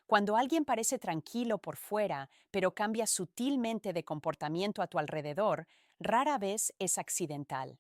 Cuando alguien parece tranquilo por fuera, pero cambia sutilmente de comportamiento a tu alrededor, rara vez es accidental.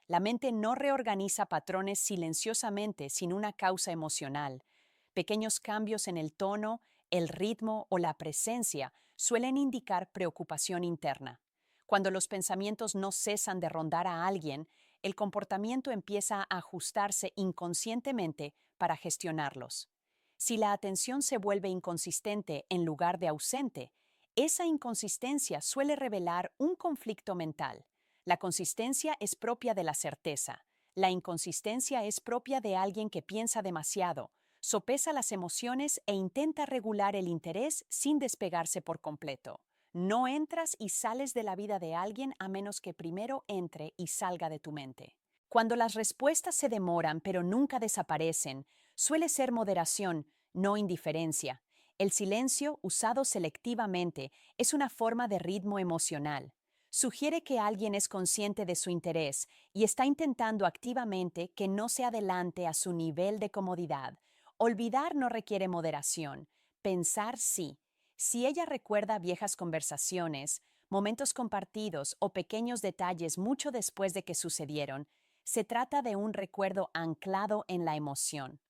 La mente no reorganiza patrones silenciosamente sin una causa emocional. Pequeños cambios en el tono, el ritmo o la presencia suelen indicar preocupación interna. Cuando los pensamientos no cesan de rondar a alguien, el comportamiento empieza a ajustarse inconscientemente para gestionarlos. Si la atención se vuelve inconsistente en lugar de ausente, esa inconsistencia suele revelar un conflicto mental. La consistencia es propia de la certeza. La inconsistencia es propia de alguien que piensa demasiado, sopesa las emociones e intenta regular el interés sin despegarse por completo. No entras y sales de la vida de alguien a menos que primero entre y salga de tu mente. Cuando las respuestas se demoran pero nunca desaparecen, suele ser moderación, no indiferencia. El silencio, usado selectivamente, es una forma de ritmo emocional. Sugiere que alguien es consciente de su interés y está intentando activamente que no se adelante a su nivel de comodidad. Olvidar no requiere moderación, pensar sí. Si ella recuerda viejas conversaciones, momentos compartidos o pequeños detalles mucho después de que sucedieron, se trata de un recuerdo anclado en la emoción.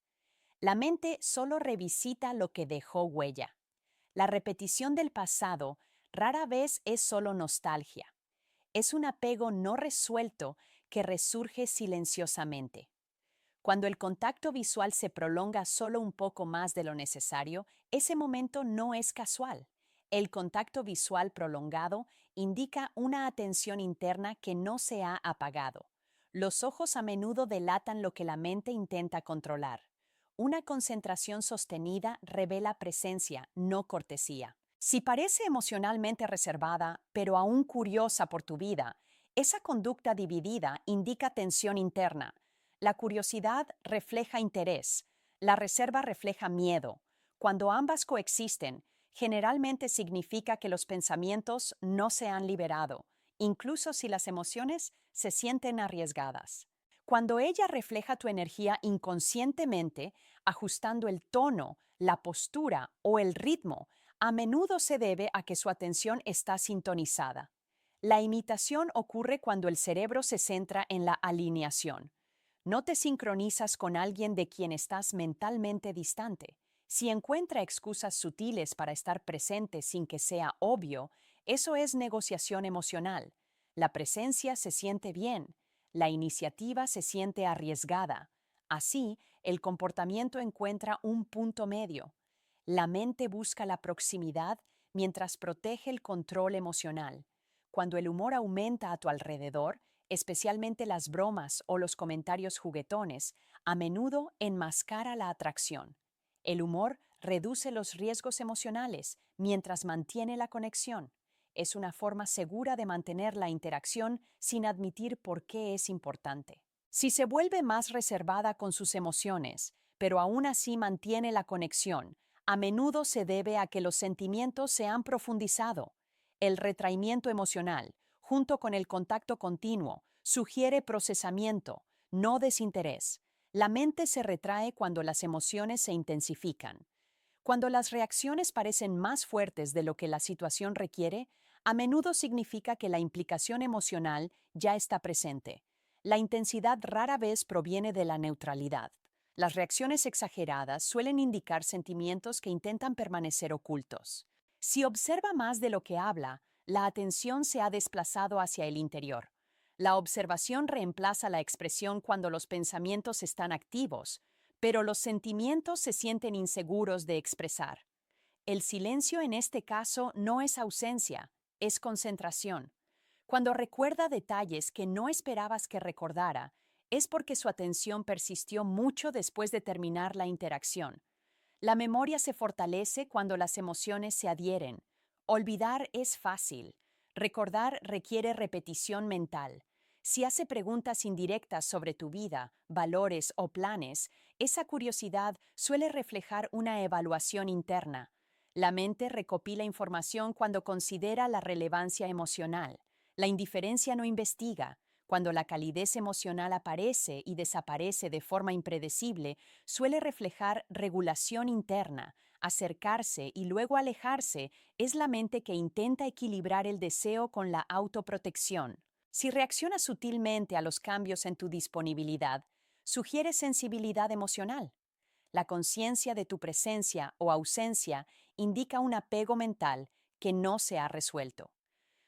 La mente solo revisita lo que dejó huella. La repetición del pasado rara vez es solo nostalgia. Es un apego no resuelto que resurge silenciosamente. Cuando el contacto visual se prolonga solo un poco más de lo necesario, ese momento no es casual. El contacto visual prolongado indica una atención interna que no se ha apagado. Los ojos a menudo delatan lo que la mente intenta controlar. Una concentración sostenida revela presencia, no cortesía. Si parece emocionalmente reservada, pero aún curiosa por tu vida, esa conducta dividida indica tensión interna. La curiosidad refleja interés, la reserva refleja miedo. Cuando ambas coexisten, generalmente significa que los pensamientos no se han liberado, incluso si las emociones se sienten arriesgadas. Cuando ella refleja tu energía inconscientemente, ajustando el tono, la postura o el ritmo, a menudo se debe a que su atención está sintonizada. La imitación ocurre cuando el cerebro se centra en la alineación. No te sincronizas con alguien de quien estás mentalmente distante. Si encuentra excusas sutiles para estar presente sin que sea obvio, eso es negociación emocional. La presencia se siente bien, la iniciativa se siente arriesgada. Así, el comportamiento encuentra un punto medio. La mente busca la proximidad mientras protege el control emocional. Cuando el humor aumenta a tu alrededor, especialmente las bromas o los comentarios juguetones, a menudo enmascara la atracción. El humor reduce los riesgos emocionales mientras mantiene la conexión. Es una forma segura de mantener la interacción sin admitir por qué es importante. Si se vuelve más reservada con sus emociones, pero aún así mantiene la conexión, a menudo se debe a que los sentimientos se han profundizado. El retraimiento emocional, junto con el contacto continuo, sugiere procesamiento, no desinterés. La mente se retrae cuando las emociones se intensifican. Cuando las reacciones parecen más fuertes de lo que la situación requiere, a menudo significa que la implicación emocional ya está presente. La intensidad rara vez proviene de la neutralidad. Las reacciones exageradas suelen indicar sentimientos que intentan permanecer ocultos. Si observa más de lo que habla, la atención se ha desplazado hacia el interior. La observación reemplaza la expresión cuando los pensamientos están activos, pero los sentimientos se sienten inseguros de expresar. El silencio en este caso no es ausencia, es concentración. Cuando recuerda detalles que no esperabas que recordara, es porque su atención persistió mucho después de terminar la interacción. La memoria se fortalece cuando las emociones se adhieren. Olvidar es fácil. Recordar requiere repetición mental. Si hace preguntas indirectas sobre tu vida, valores o planes, esa curiosidad suele reflejar una evaluación interna. La mente recopila información cuando considera la relevancia emocional. La indiferencia no investiga. Cuando la calidez emocional aparece y desaparece de forma impredecible, suele reflejar regulación interna. Acercarse y luego alejarse es la mente que intenta equilibrar el deseo con la autoprotección. Si reaccionas sutilmente a los cambios en tu disponibilidad, sugiere sensibilidad emocional. La conciencia de tu presencia o ausencia indica un apego mental que no se ha resuelto.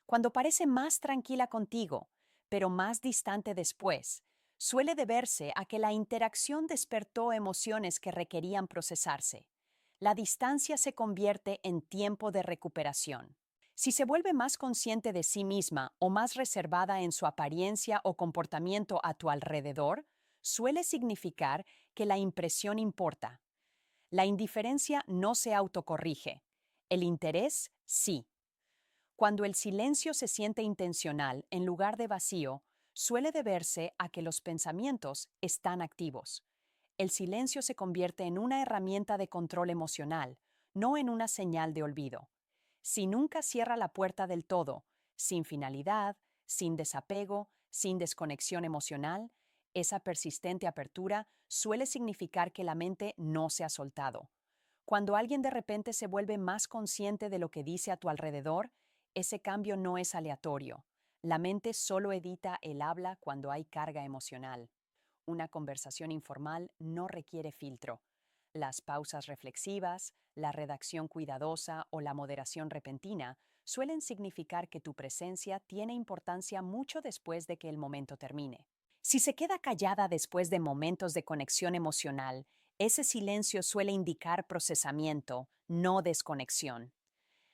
Cuando parece más tranquila contigo, pero más distante después, suele deberse a que la interacción despertó emociones que requerían procesarse. La distancia se convierte en tiempo de recuperación. Si se vuelve más consciente de sí misma o más reservada en su apariencia o comportamiento a tu alrededor, suele significar que la impresión importa. La indiferencia no se autocorrige. El interés sí. Cuando el silencio se siente intencional en lugar de vacío, suele deberse a que los pensamientos están activos. El silencio se convierte en una herramienta de control emocional, no en una señal de olvido. Si nunca cierra la puerta del todo, sin finalidad, sin desapego, sin desconexión emocional, esa persistente apertura suele significar que la mente no se ha soltado. Cuando alguien de repente se vuelve más consciente de lo que dice a tu alrededor, ese cambio no es aleatorio. La mente solo edita el habla cuando hay carga emocional. Una conversación informal no requiere filtro. Las pausas reflexivas, la redacción cuidadosa o la moderación repentina suelen significar que tu presencia tiene importancia mucho después de que el momento termine. Si se queda callada después de momentos de conexión emocional, ese silencio suele indicar procesamiento, no desconexión.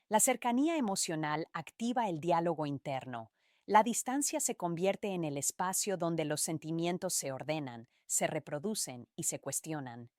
La cercanía emocional activa el diálogo interno. La distancia se convierte en el espacio donde los sentimientos se ordenan, se reproducen y se cuestionan.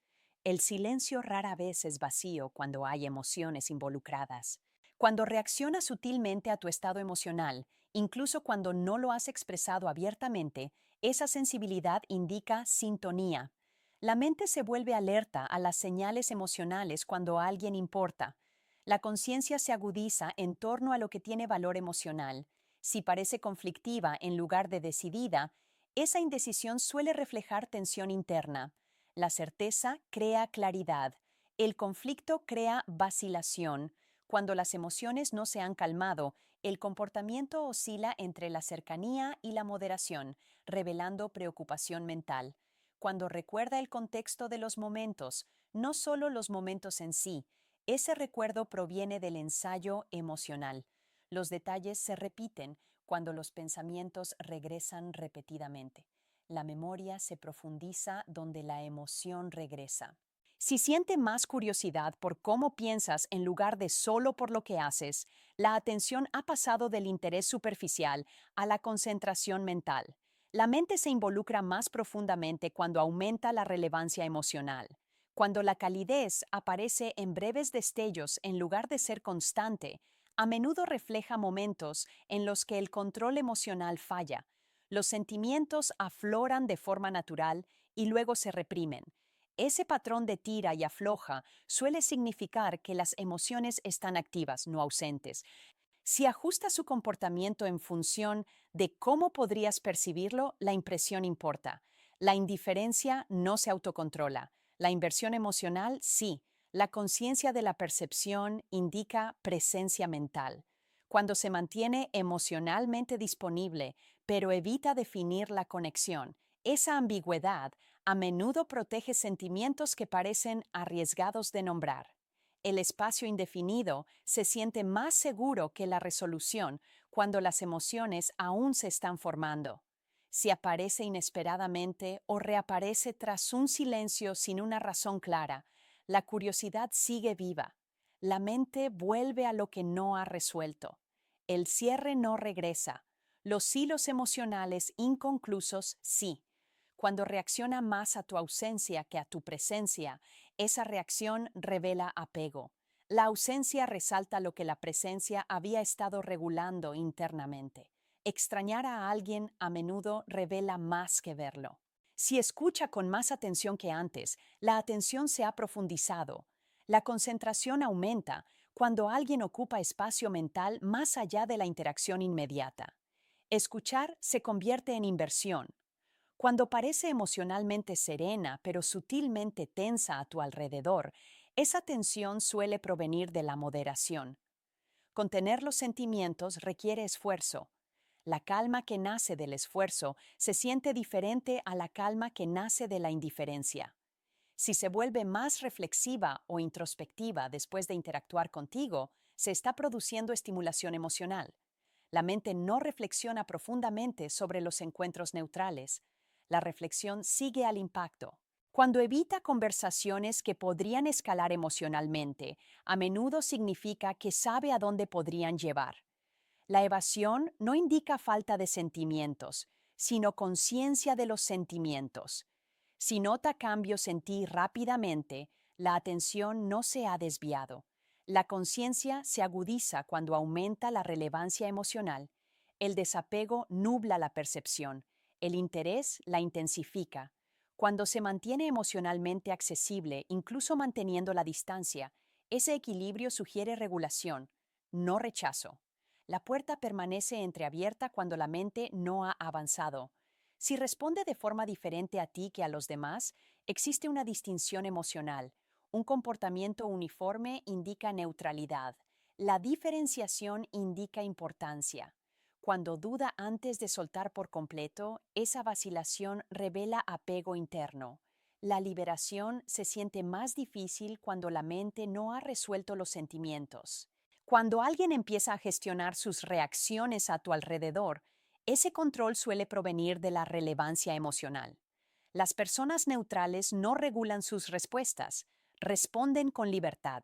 El silencio rara vez es vacío cuando hay emociones involucradas. Cuando reaccionas sutilmente a tu estado emocional, incluso cuando no lo has expresado abiertamente, esa sensibilidad indica sintonía. La mente se vuelve alerta a las señales emocionales cuando alguien importa. La conciencia se agudiza en torno a lo que tiene valor emocional. Si parece conflictiva en lugar de decidida, esa indecisión suele reflejar tensión interna. La certeza crea claridad. El conflicto crea vacilación. Cuando las emociones no se han calmado, el comportamiento oscila entre la cercanía y la moderación, revelando preocupación mental. Cuando recuerda el contexto de los momentos, no solo los momentos en sí, ese recuerdo proviene del ensayo emocional. Los detalles se repiten cuando los pensamientos regresan repetidamente. La memoria se profundiza donde la emoción regresa. Si siente más curiosidad por cómo piensas en lugar de solo por lo que haces, la atención ha pasado del interés superficial a la concentración mental. La mente se involucra más profundamente cuando aumenta la relevancia emocional. Cuando la calidez aparece en breves destellos en lugar de ser constante, a menudo refleja momentos en los que el control emocional falla. Los sentimientos afloran de forma natural y luego se reprimen. Ese patrón de tira y afloja suele significar que las emociones están activas, no ausentes. Si ajustas su comportamiento en función de cómo podrías percibirlo, la impresión importa. La indiferencia no se autocontrola. La inversión emocional, sí. La conciencia de la percepción indica presencia mental. Cuando se mantiene emocionalmente disponible, pero evita definir la conexión, esa ambigüedad a menudo protege sentimientos que parecen arriesgados de nombrar. El espacio indefinido se siente más seguro que la resolución cuando las emociones aún se están formando. Si aparece inesperadamente o reaparece tras un silencio sin una razón clara, la curiosidad sigue viva. La mente vuelve a lo que no ha resuelto. El cierre no regresa. Los hilos emocionales inconclusos sí. Cuando reacciona más a tu ausencia que a tu presencia, esa reacción revela apego. La ausencia resalta lo que la presencia había estado regulando internamente. Extrañar a alguien a menudo revela más que verlo. Si escucha con más atención que antes, la atención se ha profundizado. La concentración aumenta cuando alguien ocupa espacio mental más allá de la interacción inmediata. Escuchar se convierte en inversión. Cuando parece emocionalmente serena pero sutilmente tensa a tu alrededor, esa tensión suele provenir de la moderación. Contener los sentimientos requiere esfuerzo. La calma que nace del esfuerzo se siente diferente a la calma que nace de la indiferencia. Si se vuelve más reflexiva o introspectiva después de interactuar contigo, se está produciendo estimulación emocional. La mente no reflexiona profundamente sobre los encuentros neutrales. La reflexión sigue al impacto. Cuando evita conversaciones que podrían escalar emocionalmente, a menudo significa que sabe a dónde podrían llevar. La evasión no indica falta de sentimientos, sino conciencia de los sentimientos. Si nota cambios en ti rápidamente, la atención no se ha desviado. La conciencia se agudiza cuando aumenta la relevancia emocional. El desapego nubla la percepción. El interés la intensifica. Cuando se mantiene emocionalmente accesible, incluso manteniendo la distancia, ese equilibrio sugiere regulación, no rechazo. La puerta permanece entreabierta cuando la mente no ha avanzado. Si responde de forma diferente a ti que a los demás, existe una distinción emocional. Un comportamiento uniforme indica neutralidad. La diferenciación indica importancia. Cuando duda antes de soltar por completo, esa vacilación revela apego interno. La liberación se siente más difícil cuando la mente no ha resuelto los sentimientos. Cuando alguien empieza a gestionar sus reacciones a tu alrededor, ese control suele provenir de la relevancia emocional. Las personas neutrales no regulan sus respuestas, responden con libertad.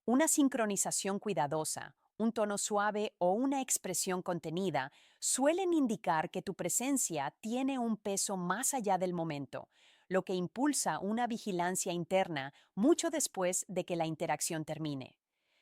Una sincronización cuidadosa, un tono suave o una expresión contenida suelen indicar que tu presencia tiene un peso más allá del momento, lo que impulsa una vigilancia interna mucho después de que la interacción termine.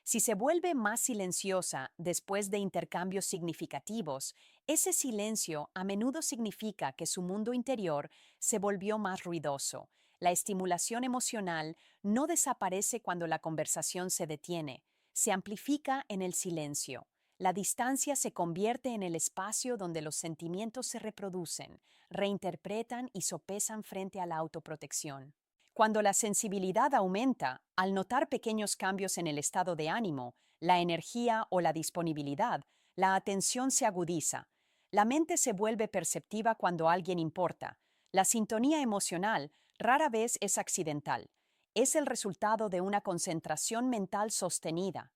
Si se vuelve más silenciosa después de intercambios significativos, ese silencio a menudo significa que su mundo interior se volvió más ruidoso. La estimulación emocional no desaparece cuando la conversación se detiene, se amplifica en el silencio. La distancia se convierte en el espacio donde los sentimientos se reproducen, reinterpretan y sopesan frente a la autoprotección. Cuando la sensibilidad aumenta, al notar pequeños cambios en el estado de ánimo, la energía o la disponibilidad, la atención se agudiza. La mente se vuelve perceptiva cuando alguien importa. La sintonía emocional rara vez es accidental. Es el resultado de una concentración mental sostenida.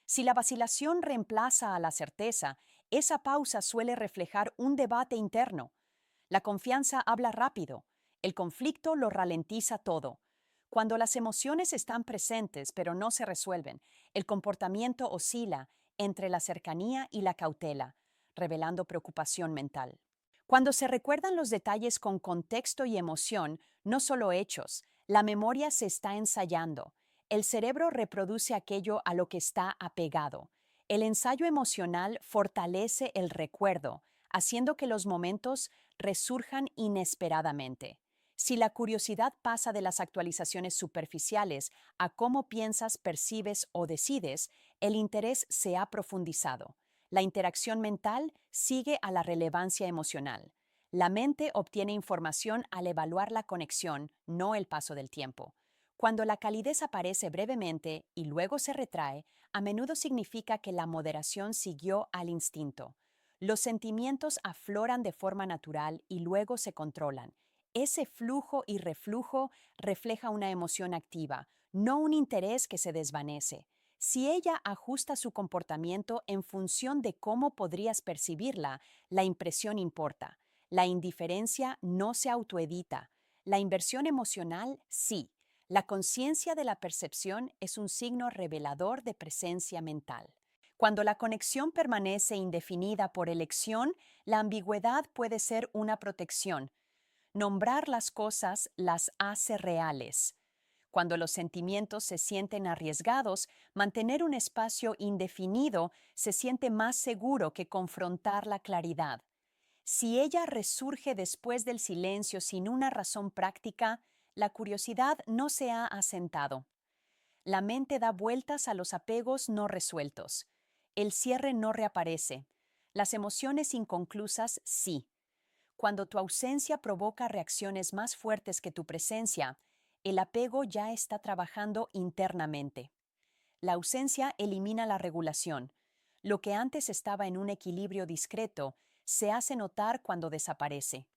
Si la vacilación reemplaza a la certeza, esa pausa suele reflejar un debate interno. La confianza habla rápido, el conflicto lo ralentiza todo. Cuando las emociones están presentes pero no se resuelven, el comportamiento oscila entre la cercanía y la cautela, revelando preocupación mental. Cuando se recuerdan los detalles con contexto y emoción, no solo hechos, la memoria se está ensayando. El cerebro reproduce aquello a lo que está apegado. El ensayo emocional fortalece el recuerdo, haciendo que los momentos resurjan inesperadamente. Si la curiosidad pasa de las actualizaciones superficiales a cómo piensas, percibes o decides, el interés se ha profundizado. La interacción mental sigue a la relevancia emocional. La mente obtiene información al evaluar la conexión, no el paso del tiempo. Cuando la calidez aparece brevemente y luego se retrae, a menudo significa que la moderación siguió al instinto. Los sentimientos afloran de forma natural y luego se controlan. Ese flujo y reflujo refleja una emoción activa, no un interés que se desvanece. Si ella ajusta su comportamiento en función de cómo podrías percibirla, la impresión importa. La indiferencia no se autoedita. La inversión emocional sí. La conciencia de la percepción es un signo revelador de presencia mental. Cuando la conexión permanece indefinida por elección, la ambigüedad puede ser una protección. Nombrar las cosas las hace reales. Cuando los sentimientos se sienten arriesgados, mantener un espacio indefinido se siente más seguro que confrontar la claridad. Si ella resurge después del silencio sin una razón práctica, la curiosidad no se ha asentado. La mente da vueltas a los apegos no resueltos. El cierre no reaparece. Las emociones inconclusas, sí. Cuando tu ausencia provoca reacciones más fuertes que tu presencia, el apego ya está trabajando internamente. La ausencia elimina la regulación. Lo que antes estaba en un equilibrio discreto se hace notar cuando desaparece.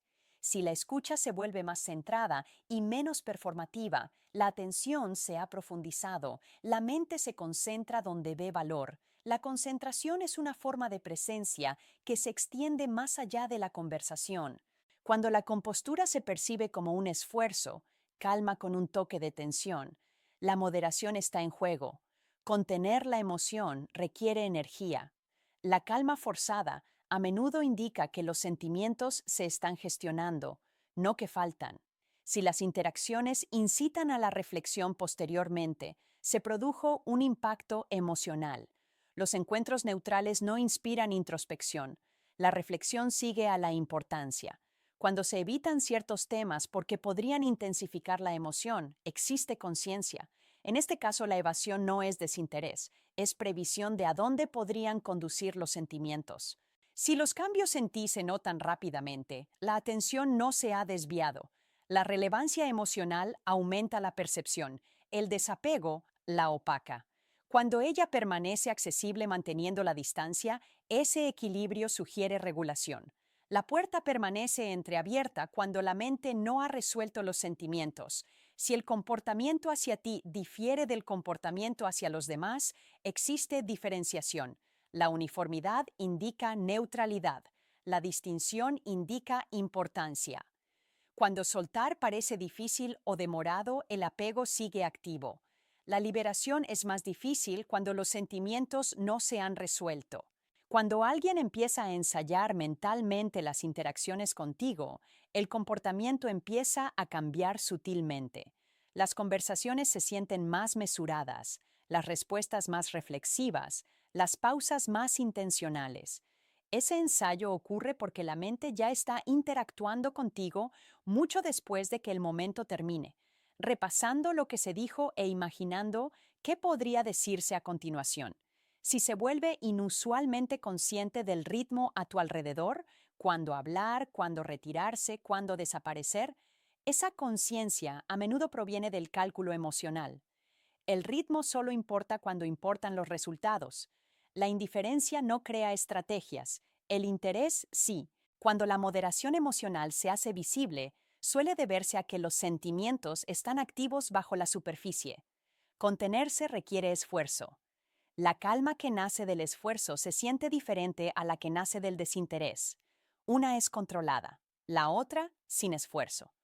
Si la escucha se vuelve más centrada y menos performativa, la atención se ha profundizado, la mente se concentra donde ve valor. La concentración es una forma de presencia que se extiende más allá de la conversación. Cuando la compostura se percibe como un esfuerzo, calma con un toque de tensión, la moderación está en juego. Contener la emoción requiere energía. La calma forzada a menudo indica que los sentimientos se están gestionando, no que faltan. Si las interacciones incitan a la reflexión posteriormente, se produjo un impacto emocional. Los encuentros neutrales no inspiran introspección. La reflexión sigue a la importancia. Cuando se evitan ciertos temas porque podrían intensificar la emoción, existe conciencia. En este caso, la evasión no es desinterés, es previsión de a dónde podrían conducir los sentimientos. Si los cambios en ti se notan rápidamente, la atención no se ha desviado. La relevancia emocional aumenta la percepción, el desapego la opaca. Cuando ella permanece accesible manteniendo la distancia, ese equilibrio sugiere regulación. La puerta permanece entreabierta cuando la mente no ha resuelto los sentimientos. Si el comportamiento hacia ti difiere del comportamiento hacia los demás, existe diferenciación. La uniformidad indica neutralidad. La distinción indica importancia. Cuando soltar parece difícil o demorado, el apego sigue activo. La liberación es más difícil cuando los sentimientos no se han resuelto. Cuando alguien empieza a ensayar mentalmente las interacciones contigo, el comportamiento empieza a cambiar sutilmente. Las conversaciones se sienten más mesuradas, las respuestas más reflexivas, las pausas más intencionales. Ese ensayo ocurre porque la mente ya está interactuando contigo mucho después de que el momento termine, repasando lo que se dijo e imaginando qué podría decirse a continuación. Si se vuelve inusualmente consciente del ritmo a tu alrededor, cuándo hablar, cuándo retirarse, cuándo desaparecer, esa conciencia a menudo proviene del cálculo emocional. El ritmo solo importa cuando importan los resultados. La indiferencia no crea estrategias, el interés sí. Cuando la moderación emocional se hace visible, suele deberse a que los sentimientos están activos bajo la superficie. Contenerse requiere esfuerzo. La calma que nace del esfuerzo se siente diferente a la que nace del desinterés. Una es controlada, la otra sin esfuerzo.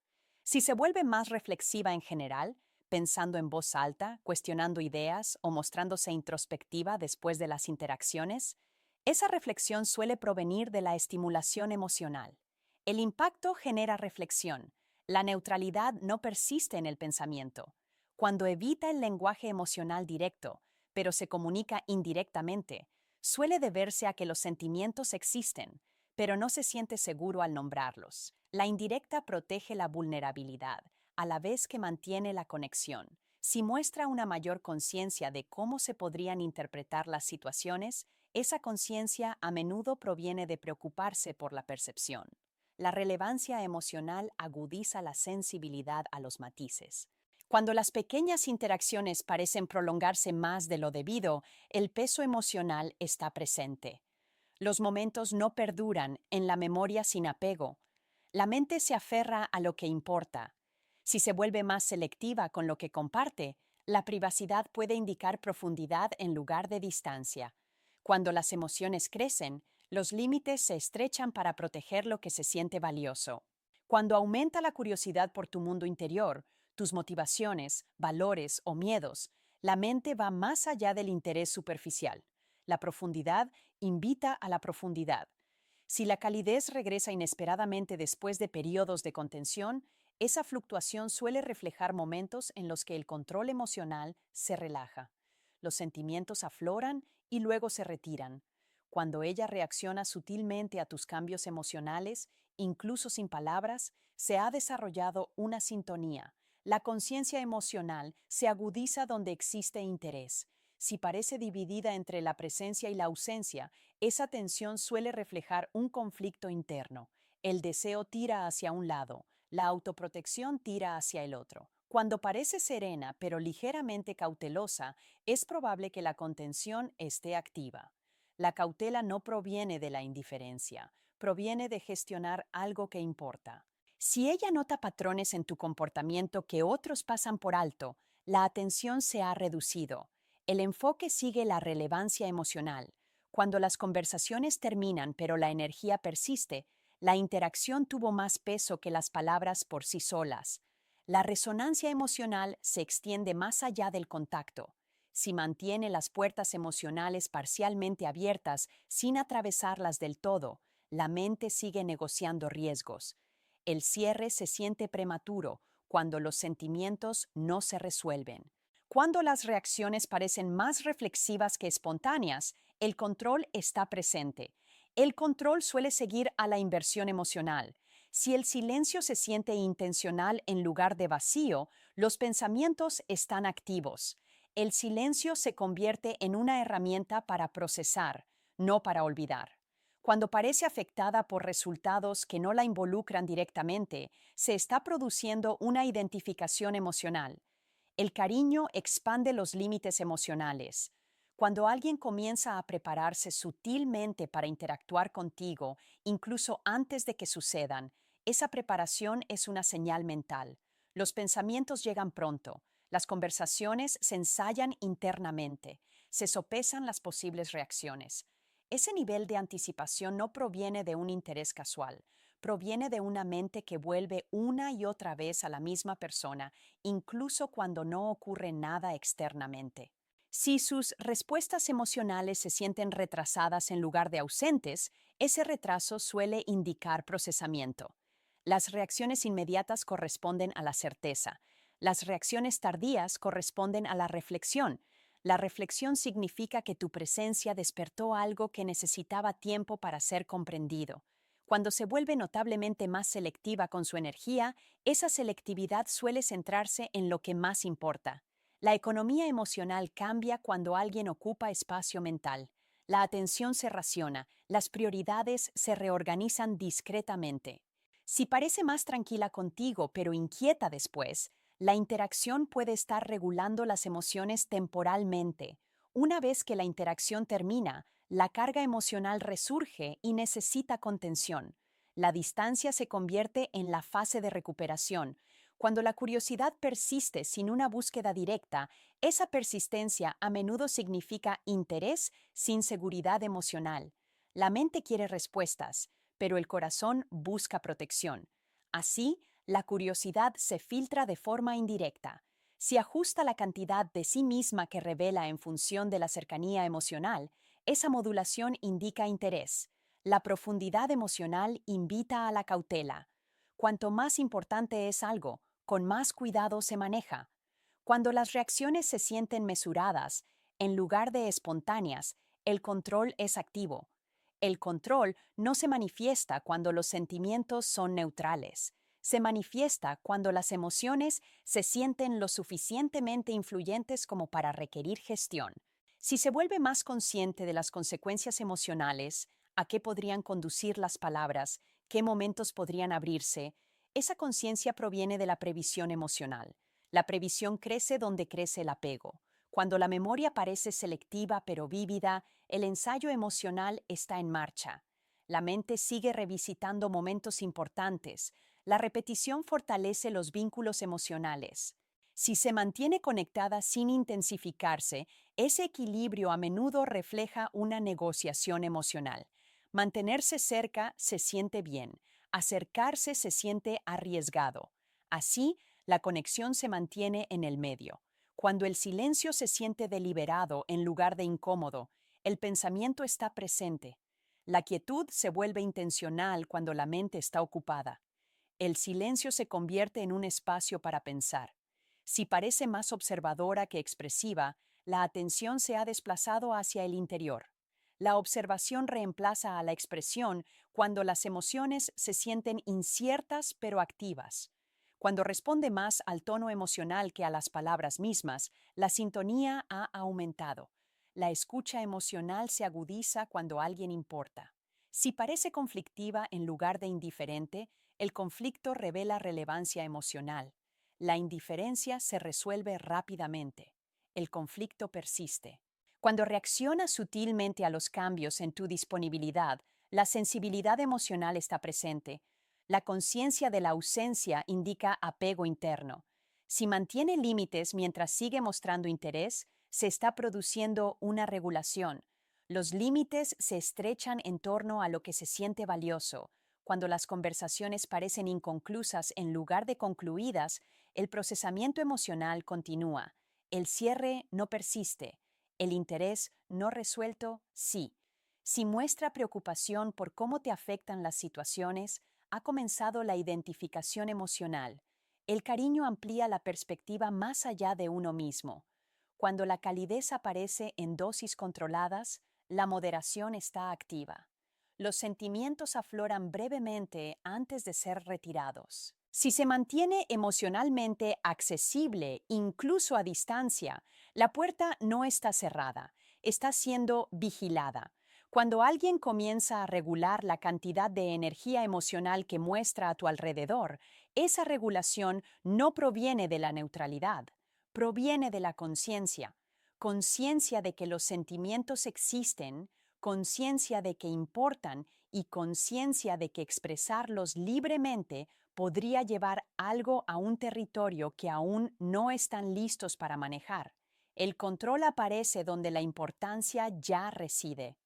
Si se vuelve más reflexiva en general, pensando en voz alta, cuestionando ideas o mostrándose introspectiva después de las interacciones, esa reflexión suele provenir de la estimulación emocional. El impacto genera reflexión. La neutralidad no persiste en el pensamiento. Cuando evita el lenguaje emocional directo, pero se comunica indirectamente, suele deberse a que los sentimientos existen, pero no se siente seguro al nombrarlos. La indirecta protege la vulnerabilidad, a la vez que mantiene la conexión. Si muestra una mayor conciencia de cómo se podrían interpretar las situaciones, esa conciencia a menudo proviene de preocuparse por la percepción. La relevancia emocional agudiza la sensibilidad a los matices. Cuando las pequeñas interacciones parecen prolongarse más de lo debido, el peso emocional está presente. Los momentos no perduran en la memoria sin apego. La mente se aferra a lo que importa. Si se vuelve más selectiva con lo que comparte, la privacidad puede indicar profundidad en lugar de distancia. Cuando las emociones crecen, los límites se estrechan para proteger lo que se siente valioso. Cuando aumenta la curiosidad por tu mundo interior, tus motivaciones, valores o miedos, la mente va más allá del interés superficial. La profundidad invita a la profundidad. Si la calidez regresa inesperadamente después de periodos de contención, esa fluctuación suele reflejar momentos en los que el control emocional se relaja. Los sentimientos afloran y luego se retiran. Cuando ella reacciona sutilmente a tus cambios emocionales, incluso sin palabras, se ha desarrollado una sintonía. La conciencia emocional se agudiza donde existe interés. Si parece dividida entre la presencia y la ausencia, esa tensión suele reflejar un conflicto interno. El deseo tira hacia un lado, la autoprotección tira hacia el otro. Cuando parece serena pero ligeramente cautelosa, es probable que la contención esté activa. La cautela no proviene de la indiferencia, proviene de gestionar algo que importa. Si ella nota patrones en tu comportamiento que otros pasan por alto, la atención se ha reducido. El enfoque sigue la relevancia emocional. Cuando las conversaciones terminan pero la energía persiste, la interacción tuvo más peso que las palabras por sí solas. La resonancia emocional se extiende más allá del contacto. Si mantiene las puertas emocionales parcialmente abiertas sin atravesarlas del todo, la mente sigue negociando riesgos. El cierre se siente prematuro cuando los sentimientos no se resuelven. Cuando las reacciones parecen más reflexivas que espontáneas, el control está presente. El control suele seguir a la inversión emocional. Si el silencio se siente intencional en lugar de vacío, los pensamientos están activos. El silencio se convierte en una herramienta para procesar, no para olvidar. Cuando parece afectada por resultados que no la involucran directamente, se está produciendo una identificación emocional. El cariño expande los límites emocionales. Cuando alguien comienza a prepararse sutilmente para interactuar contigo, incluso antes de que sucedan, esa preparación es una señal mental. Los pensamientos llegan pronto, las conversaciones se ensayan internamente, se sopesan las posibles reacciones. Ese nivel de anticipación no proviene de un interés casual, proviene de una mente que vuelve una y otra vez a la misma persona, incluso cuando no ocurre nada externamente. Si sus respuestas emocionales se sienten retrasadas en lugar de ausentes, ese retraso suele indicar procesamiento. Las reacciones inmediatas corresponden a la certeza. Las reacciones tardías corresponden a la reflexión. La reflexión significa que tu presencia despertó algo que necesitaba tiempo para ser comprendido. Cuando se vuelve notablemente más selectiva con su energía, esa selectividad suele centrarse en lo que más importa. La economía emocional cambia cuando alguien ocupa espacio mental. La atención se raciona, las prioridades se reorganizan discretamente. Si parece más tranquila contigo pero inquieta después, la interacción puede estar regulando las emociones temporalmente. Una vez que la interacción termina, la carga emocional resurge y necesita contención. La distancia se convierte en la fase de recuperación. Cuando la curiosidad persiste sin una búsqueda directa, esa persistencia a menudo significa interés sin seguridad emocional. La mente quiere respuestas, pero el corazón busca protección. Así, la curiosidad se filtra de forma indirecta. Si ajusta la cantidad de sí misma que revela en función de la cercanía emocional, esa modulación indica interés. La profundidad emocional invita a la cautela. Cuanto más importante es algo, con más cuidado se maneja. Cuando las reacciones se sienten mesuradas, en lugar de espontáneas, el control es activo. El control no se manifiesta cuando los sentimientos son neutrales. Se manifiesta cuando las emociones se sienten lo suficientemente influyentes como para requerir gestión. Si se vuelve más consciente de las consecuencias emocionales, a qué podrían conducir las palabras, qué momentos podrían abrirse, esa conciencia proviene de la previsión emocional. La previsión crece donde crece el apego. Cuando la memoria parece selectiva pero vívida, el ensayo emocional está en marcha. La mente sigue revisitando momentos importantes. La repetición fortalece los vínculos emocionales. Si se mantiene conectada sin intensificarse, ese equilibrio a menudo refleja una negociación emocional. Mantenerse cerca se siente bien, acercarse se siente arriesgado. Así, la conexión se mantiene en el medio. Cuando el silencio se siente deliberado en lugar de incómodo, el pensamiento está presente. La quietud se vuelve intencional cuando la mente está ocupada. El silencio se convierte en un espacio para pensar. Si parece más observadora que expresiva, la atención se ha desplazado hacia el interior. La observación reemplaza a la expresión cuando las emociones se sienten inciertas pero activas. Cuando responde más al tono emocional que a las palabras mismas, la sintonía ha aumentado. La escucha emocional se agudiza cuando alguien importa. Si parece conflictiva en lugar de indiferente, el conflicto revela relevancia emocional. La indiferencia se resuelve rápidamente. El conflicto persiste. Cuando reaccionas sutilmente a los cambios en tu disponibilidad, la sensibilidad emocional está presente. La conciencia de la ausencia indica apego interno. Si mantiene límites mientras sigue mostrando interés, se está produciendo una regulación. Los límites se estrechan en torno a lo que se siente valioso. Cuando las conversaciones parecen inconclusas en lugar de concluidas, el procesamiento emocional continúa. El cierre no persiste. El interés no resuelto, sí. Si muestra preocupación por cómo te afectan las situaciones, ha comenzado la identificación emocional. El cariño amplía la perspectiva más allá de uno mismo. Cuando la calidez aparece en dosis controladas, la moderación está activa. Los sentimientos afloran brevemente antes de ser retirados. Si se mantiene emocionalmente accesible, incluso a distancia, la puerta no está cerrada, está siendo vigilada. Cuando alguien comienza a regular la cantidad de energía emocional que muestra a tu alrededor, esa regulación no proviene de la neutralidad, proviene de la conciencia. Conciencia de que los sentimientos existen, conciencia de que importan y conciencia de que expresarlos libremente podría llevar algo a un territorio que aún no están listos para manejar. El control aparece donde la importancia ya reside.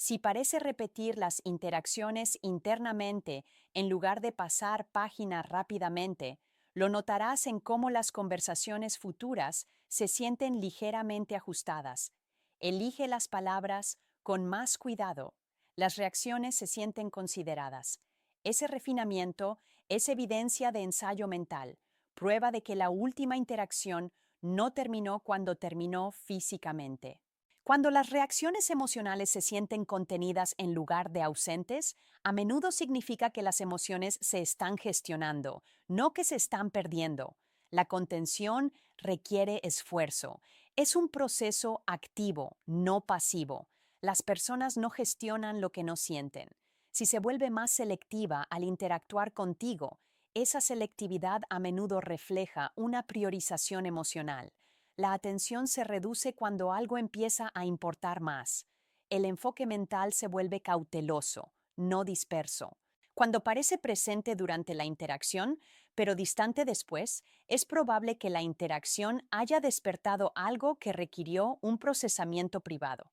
Si parece repetir las interacciones internamente en lugar de pasar página rápidamente, lo notarás en cómo las conversaciones futuras se sienten ligeramente ajustadas. Elige las palabras con más cuidado. Las reacciones se sienten consideradas. Ese refinamiento es evidencia de ensayo mental, prueba de que la última interacción no terminó cuando terminó físicamente. Cuando las reacciones emocionales se sienten contenidas en lugar de ausentes, a menudo significa que las emociones se están gestionando, no que se están perdiendo. La contención requiere esfuerzo. Es un proceso activo, no pasivo. Las personas no gestionan lo que no sienten. Si se vuelve más selectiva al interactuar contigo, esa selectividad a menudo refleja una priorización emocional. La atención se reduce cuando algo empieza a importar más. El enfoque mental se vuelve cauteloso, no disperso. Cuando parece presente durante la interacción, pero distante después, es probable que la interacción haya despertado algo que requirió un procesamiento privado.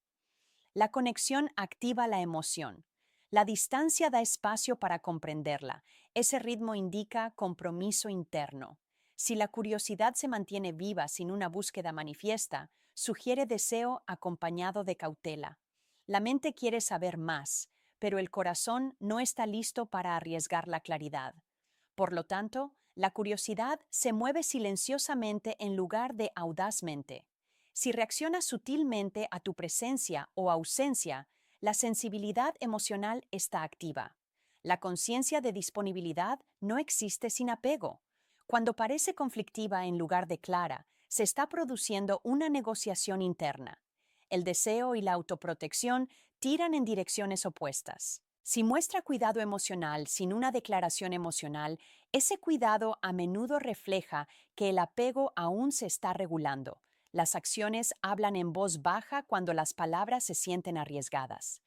La conexión activa la emoción. La distancia da espacio para comprenderla. Ese ritmo indica compromiso interno. Si la curiosidad se mantiene viva sin una búsqueda manifiesta, sugiere deseo acompañado de cautela. La mente quiere saber más, pero el corazón no está listo para arriesgar la claridad. Por lo tanto, la curiosidad se mueve silenciosamente en lugar de audazmente. Si reaccionas sutilmente a tu presencia o ausencia, la sensibilidad emocional está activa. La conciencia de disponibilidad no existe sin apego. Cuando parece conflictiva en lugar de clara, se está produciendo una negociación interna. El deseo y la autoprotección tiran en direcciones opuestas. Si muestra cuidado emocional sin una declaración emocional, ese cuidado a menudo refleja que el apego aún se está regulando. Las acciones hablan en voz baja cuando las palabras se sienten arriesgadas.